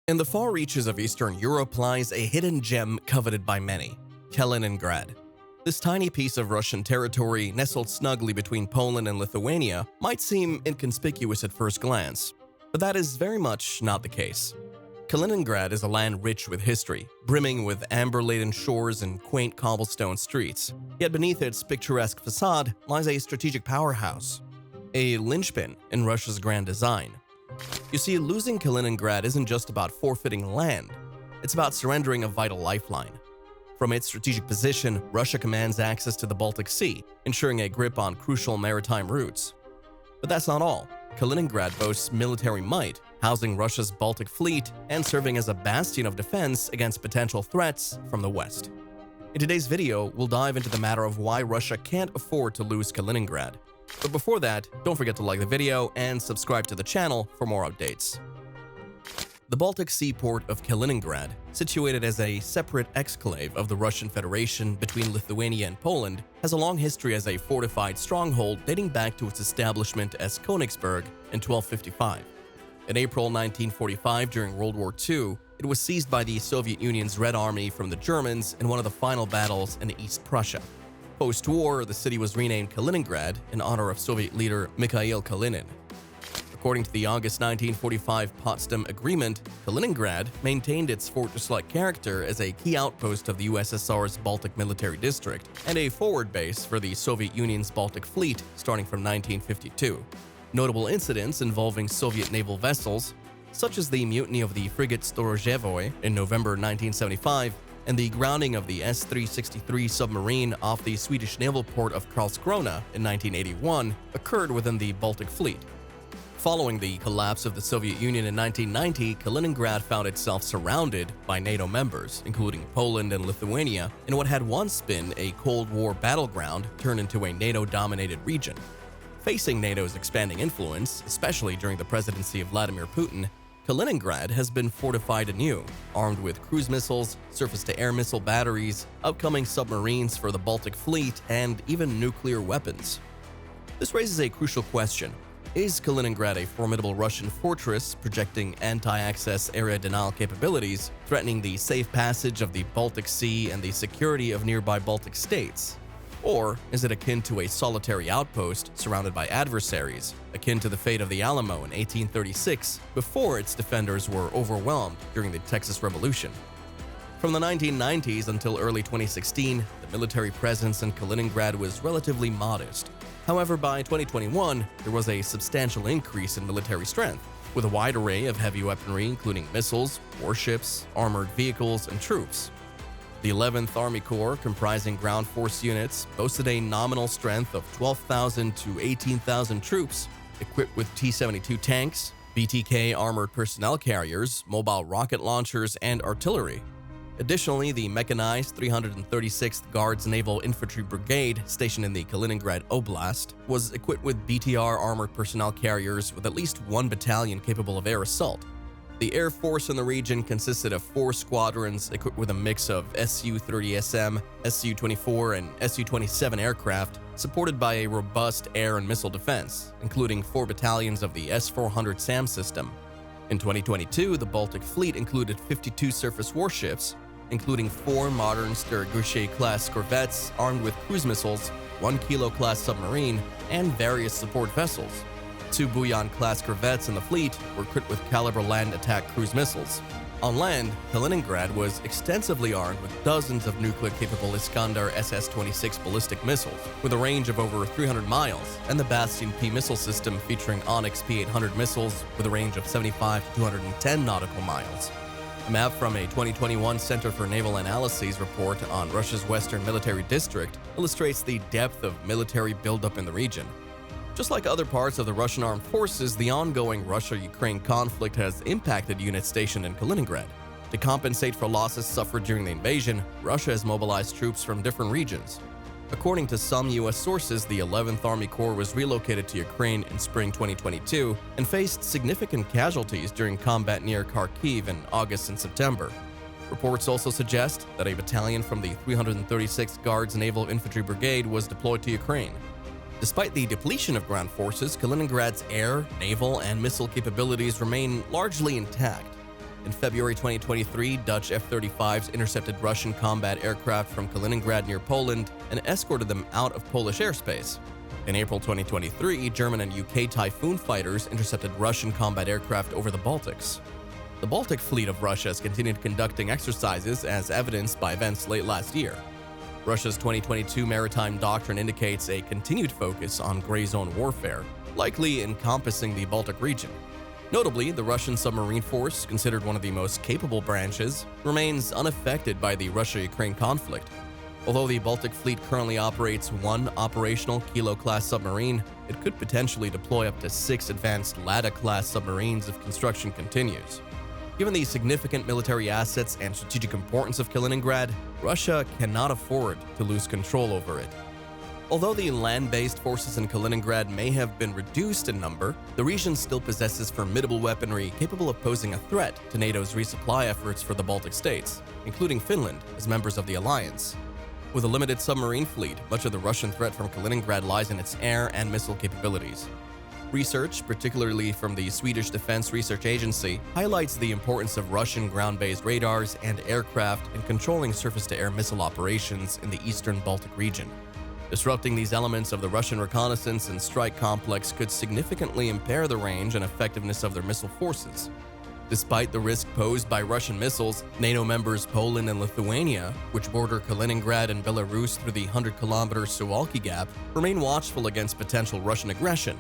In the far reaches of Eastern Europe lies a hidden gem coveted by many, Kaliningrad. This tiny piece of Russian territory, nestled snugly between Poland and Lithuania, might seem inconspicuous at first glance, but that is very much not the case. Kaliningrad is a land rich with history, brimming with amber-laden shores and quaint cobblestone streets. Yet beneath its picturesque facade lies a strategic powerhouse, a linchpin in Russia's grand design. You see, losing Kaliningrad isn't just about forfeiting land, it's about surrendering a vital lifeline. From its strategic position, Russia commands access to the Baltic Sea, ensuring a grip on crucial maritime routes. But that's not all. Kaliningrad boasts military might, housing Russia's Baltic fleet and serving as a bastion of defense against potential threats from the west. In today's video, we'll dive into the matter of why Russia can't afford to lose Kaliningrad. But before that, don't forget to like the video and subscribe to the channel for more updates. The Baltic seaport of Kaliningrad, situated as a separate exclave of the Russian Federation between Lithuania and Poland, has a long history as a fortified stronghold dating back to its establishment as Königsberg in 1255. In April 1945, during World War II, it was seized by the Soviet Union's Red Army from the Germans in one of the final battles in East Prussia. Post-war, the city was renamed Kaliningrad in honor of Soviet leader Mikhail Kalinin. According to the August 1945 Potsdam Agreement, Kaliningrad maintained its fortress-like character as a key outpost of the USSR's Baltic Military District and a forward base for the Soviet Union's Baltic Fleet starting from 1952. Notable incidents involving Soviet naval vessels, such as the mutiny of the frigate Storozhevoy in November 1975 and the grounding of the S-363 submarine off the Swedish naval port of Karlskrona in 1981, occurred within the Baltic Fleet. Following the collapse of the Soviet Union in 1990, Kaliningrad found itself surrounded by NATO members, including Poland and Lithuania, in what had once been a Cold War battleground turned into a NATO-dominated region. Facing NATO's expanding influence, especially during the presidency of Vladimir Putin, Kaliningrad has been fortified anew, armed with cruise missiles, surface-to-air missile batteries, upcoming submarines for the Baltic Fleet, and even nuclear weapons. This raises a crucial question. Is Kaliningrad a formidable Russian fortress projecting anti-access area denial capabilities, threatening the safe passage of the Baltic Sea and the security of nearby Baltic states? Or is it akin to a solitary outpost surrounded by adversaries, akin to the fate of the Alamo in 1836, before its defenders were overwhelmed during the Texas Revolution? From the 1990s until early 2016, the military presence in Kaliningrad was relatively modest. However, by 2021, there was a substantial increase in military strength, with a wide array of heavy weaponry including missiles, warships, armored vehicles, and troops. The 11th Army Corps, comprising ground force units, boasted a nominal strength of 12,000 to 18,000 troops, equipped with T-72 tanks, BTK armored personnel carriers, mobile rocket launchers, and artillery. Additionally, the mechanized 336th Guards Naval Infantry Brigade, stationed in the Kaliningrad Oblast, was equipped with BTR armored personnel carriers with at least one battalion capable of air assault. The Air Force in the region consisted of 4 squadrons equipped with a mix of Su-30SM, Su-24, and Su-27 aircraft, supported by a robust air and missile defense, including 4 battalions of the S-400 SAM system. In 2022, the Baltic Fleet included 52 surface warships, including 4 modern Sturgushey-class corvettes armed with cruise missiles, 1 Kilo-class submarine, and various support vessels. 2 Buyan-class corvettes in the fleet were equipped with Caliber land attack cruise missiles. On land, Kaliningrad was extensively armed with dozens of nuclear-capable Iskander SS-26 ballistic missiles, with a range of over 300 miles, and the Bastion P missile system featuring Onyx P-800 missiles with a range of 75 to 210 nautical miles. A map from a 2021 Center for Naval Analyses report on Russia's Western Military District illustrates the depth of military buildup in the region. Just like other parts of the Russian armed forces, the ongoing Russia-Ukraine conflict has impacted units stationed in Kaliningrad. To compensate for losses suffered during the invasion, Russia has mobilized troops from different regions. According to some U.S. sources, the 11th Army Corps was relocated to Ukraine in spring 2022 and faced significant casualties during combat near Kharkiv in August and September. Reports also suggest that a battalion from the 336th Guards Naval Infantry Brigade was deployed to Ukraine. Despite the depletion of ground forces, Kaliningrad's air, naval, and missile capabilities remain largely intact. In February 2023, Dutch F-35s intercepted Russian combat aircraft from Kaliningrad near Poland and escorted them out of Polish airspace. In April 2023, German and UK Typhoon fighters intercepted Russian combat aircraft over the Baltics. The Baltic Fleet of Russia has continued conducting exercises as evidenced by events late last year. Russia's 2022 maritime doctrine indicates a continued focus on gray zone warfare, likely encompassing the Baltic region. Notably, the Russian submarine force, considered one of the most capable branches, remains unaffected by the Russia-Ukraine conflict. Although the Baltic Fleet currently operates one operational Kilo-class submarine, it could potentially deploy up to 6 advanced Lada-class submarines if construction continues. Given the significant military assets and strategic importance of Kaliningrad, Russia cannot afford to lose control over it. Although the land-based forces in Kaliningrad may have been reduced in number, the region still possesses formidable weaponry capable of posing a threat to NATO's resupply efforts for the Baltic states, including Finland as members of the alliance. With a limited submarine fleet, much of the Russian threat from Kaliningrad lies in its air and missile capabilities. Research, particularly from the Swedish Defense Research Agency, highlights the importance of Russian ground-based radars and aircraft in controlling surface-to-air missile operations in the eastern Baltic region. Disrupting these elements of the Russian reconnaissance and strike complex could significantly impair the range and effectiveness of their missile forces. Despite the risk posed by Russian missiles, NATO members Poland and Lithuania, which border Kaliningrad and Belarus through the 100-kilometer Suwalki Gap, remain watchful against potential Russian aggression.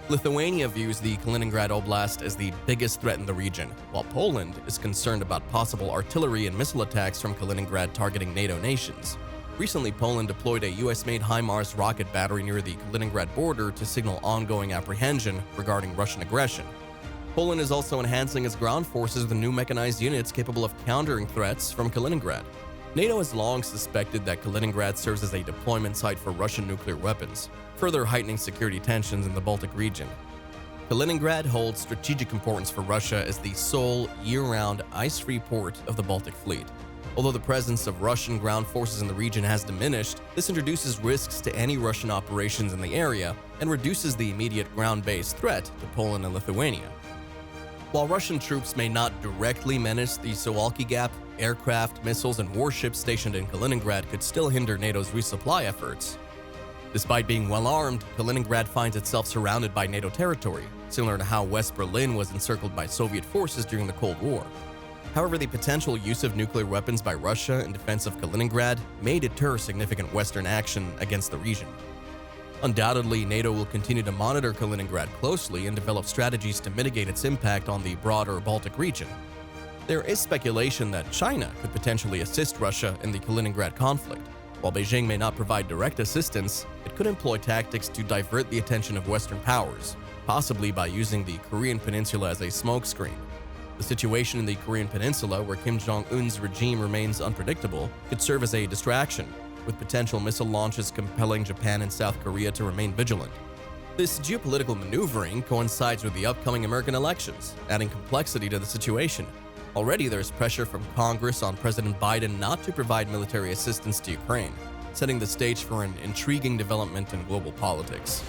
Lithuania views the Kaliningrad Oblast as the biggest threat in the region, while Poland is concerned about possible artillery and missile attacks from Kaliningrad targeting NATO nations. Recently, Poland deployed a US-made HIMARS rocket battery near the Kaliningrad border to signal ongoing apprehension regarding Russian aggression. Poland is also enhancing its ground forces with new mechanized units capable of countering threats from Kaliningrad. NATO has long suspected that Kaliningrad serves as a deployment site for Russian nuclear weapons, further heightening security tensions in the Baltic region. Kaliningrad holds strategic importance for Russia as the sole year-round ice-free port of the Baltic Fleet. Although the presence of Russian ground forces in the region has diminished, this introduces risks to any Russian operations in the area and reduces the immediate ground-based threat to Poland and Lithuania. While Russian troops may not directly menace the Suwalki Gap, aircraft, missiles, and warships stationed in Kaliningrad could still hinder NATO's resupply efforts. Despite being well-armed, Kaliningrad finds itself surrounded by NATO territory, similar to how West Berlin was encircled by Soviet forces during the Cold War. However, the potential use of nuclear weapons by Russia in defense of Kaliningrad may deter significant Western action against the region. Undoubtedly, NATO will continue to monitor Kaliningrad closely and develop strategies to mitigate its impact on the broader Baltic region. There is speculation that China could potentially assist Russia in the Kaliningrad conflict. While Beijing may not provide direct assistance, it could employ tactics to divert the attention of Western powers, possibly by using the Korean Peninsula as a smokescreen. The situation in the Korean Peninsula, where Kim Jong-un's regime remains unpredictable, could serve as a distraction, with potential missile launches compelling Japan and South Korea to remain vigilant. This geopolitical maneuvering coincides with the upcoming American elections, adding complexity to the situation. Already there's pressure from Congress on President Biden not to provide military assistance to Ukraine, setting the stage for an intriguing development in global politics.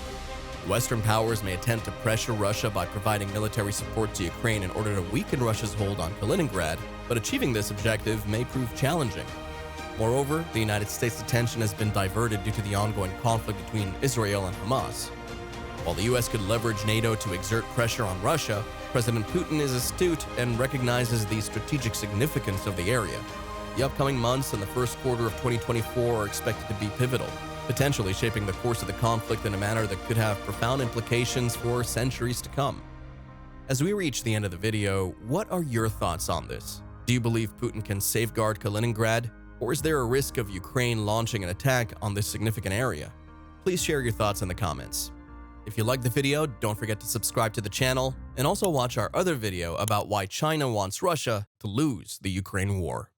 Western powers may attempt to pressure Russia by providing military support to Ukraine in order to weaken Russia's hold on Kaliningrad, but achieving this objective may prove challenging. Moreover, the United States' attention has been diverted due to the ongoing conflict between Israel and Hamas. While the US could leverage NATO to exert pressure on Russia, President Putin is astute and recognizes the strategic significance of the area. The upcoming months and the first quarter of 2024 are expected to be pivotal, potentially shaping the course of the conflict in a manner that could have profound implications for centuries to come. As we reach the end of the video, what are your thoughts on this? Do you believe Putin can safeguard Kaliningrad, or is there a risk of Ukraine launching an attack on this significant area? Please share your thoughts in the comments. If you liked the video, don't forget to subscribe to the channel and also watch our other video about why China wants Russia to lose the Ukraine war.